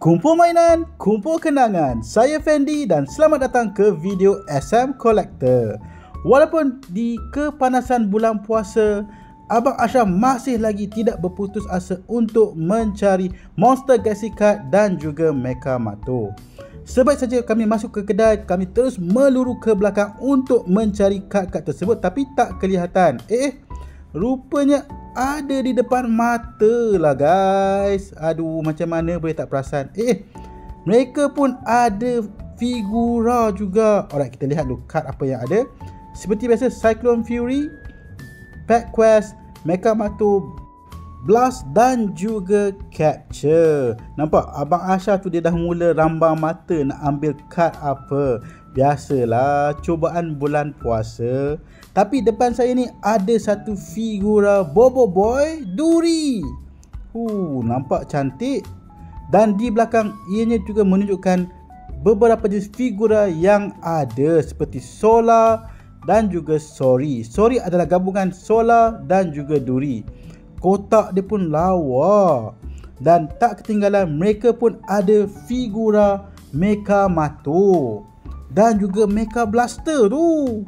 Kumpul mainan, kumpul kenangan. Saya Fendi dan selamat datang ke video SM Collector. Walaupun di kepanasan bulan puasa, Abang Ashraf masih lagi tidak berputus asa untuk mencari Monster Galaxy Card dan juga Mecha Mato. Sebaik saja kami masuk ke kedai, kami terus meluru ke belakang untuk mencari kad-kad tersebut tapi tak kelihatan. Rupanya ada di depan mata lah guys. Aduh, macam mana boleh tak perasan. Mereka pun ada figura juga. Alright, kita lihat dulu kad apa yang ada. Seperti biasa, Cyclone Fury, Pack Quest, Mecha Mato, Blast dan juga Capture. Nampak Abang Ashraf tu dia dah mula rambang mata nak ambil kad apa. Biasalah, cubaan bulan puasa. Tapi depan saya ni ada satu figura Bobo Boy Duri. Nampak cantik. Dan di belakang ianya juga menunjukkan beberapa jenis figura yang ada seperti Solar dan juga Sori. Sori adalah gabungan Solar dan juga Duri. Kotak dia pun lawa. Dan tak ketinggalan mereka pun ada figura Mecha Mato dan juga Mecha Blaster tu.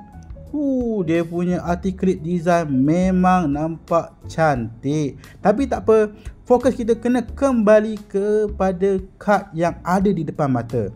Dia punya articulate design memang nampak cantik. Tapi tak apa, fokus kita kena kembali kepada kad yang ada di depan mata.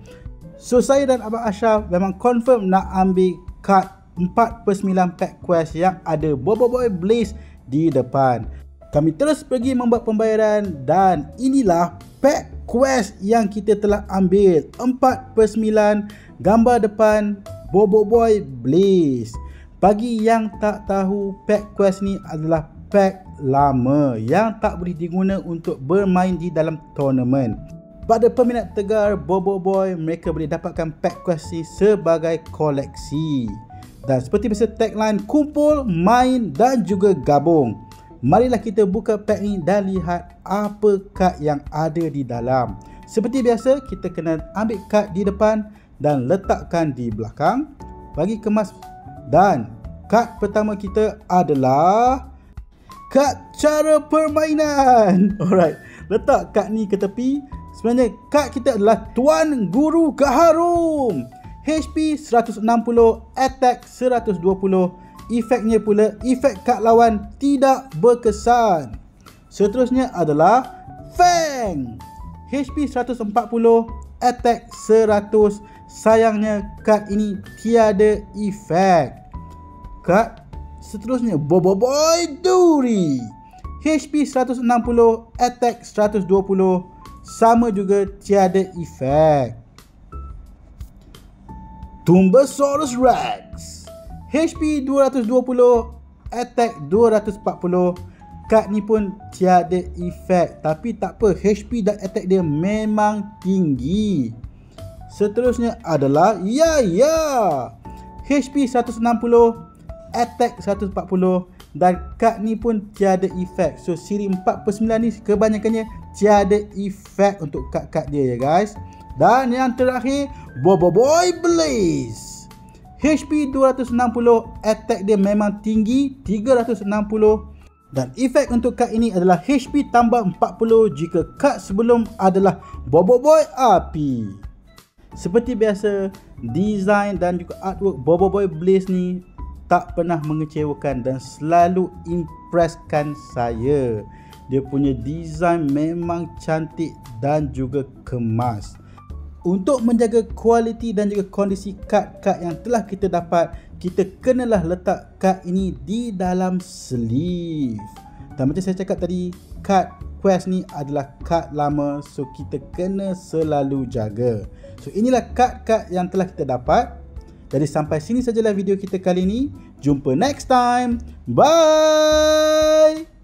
So saya dan Abang Ashraf memang confirm nak ambil kad 4/9 Pack Quest yang ada Bobo Boy Blaze di depan. Kami terus pergi membuat pembayaran dan inilah Pack Quest yang kita telah ambil. 4/9 gambar depan Bobo Boy Blaze. Bagi yang tak tahu, Pack Quest ni adalah pack lama yang tak boleh diguna untuk bermain di dalam tournament. Pada peminat tegar Bobo Boy, mereka boleh dapatkan Pack Quest ni sebagai koleksi. Dan seperti biasa, tagline kumpul, main dan juga gabung. Marilah kita buka pack ni dan lihat apa kad yang ada di dalam. Seperti biasa, kita kena ambil kad di depan dan letakkan di belakang bagi kemas. Dan kad pertama kita adalah kad cara permainan. Alright, letak kad ni ke tepi. Sebenarnya kad kita adalah Tuan Guru Gaharum. HP 160, attack 120. Efeknya pula, efek kad lawan tidak berkesan. Seterusnya adalah Fang. HP 140, attack 100. Sayangnya kad ini tiada efek. Kad seterusnya Bobo Boy Duri. HP 160, attack 120. Sama juga tiada efek. Tumbasaurus Rex. HP 220, attack 240. Kad ni pun tiada efek. Tapi tak apa, HP dan attack dia memang tinggi. Seterusnya adalah Yaya. HP 160, attack 140 dan kad ni pun tiada efek. So siri 4/9 ni kebanyakannya tiada efek untuk kad-kad dia ya guys. Dan yang terakhir, Bobo Boy Blaze. HP 260, attack dia memang tinggi 360 dan efek untuk kad ini adalah HP tambah 40 jika kad sebelum adalah Bobo Boy Api. Seperti biasa, design dan juga artwork Bobo Boy Blaze ni tak pernah mengecewakan dan selalu impresskan saya. Dia punya design memang cantik dan juga kemas. Untuk menjaga kualiti dan juga kondisi kad-kad yang telah kita dapat, kita kenalah letak kad ini di dalam sleeve. Dan macam saya cakap tadi, kad Quest ni adalah kad lama, so kita kena selalu jaga. So inilah kad-kad yang telah kita dapat. Jadi sampai sini sajalah video kita kali ini. Jumpa next time. Bye.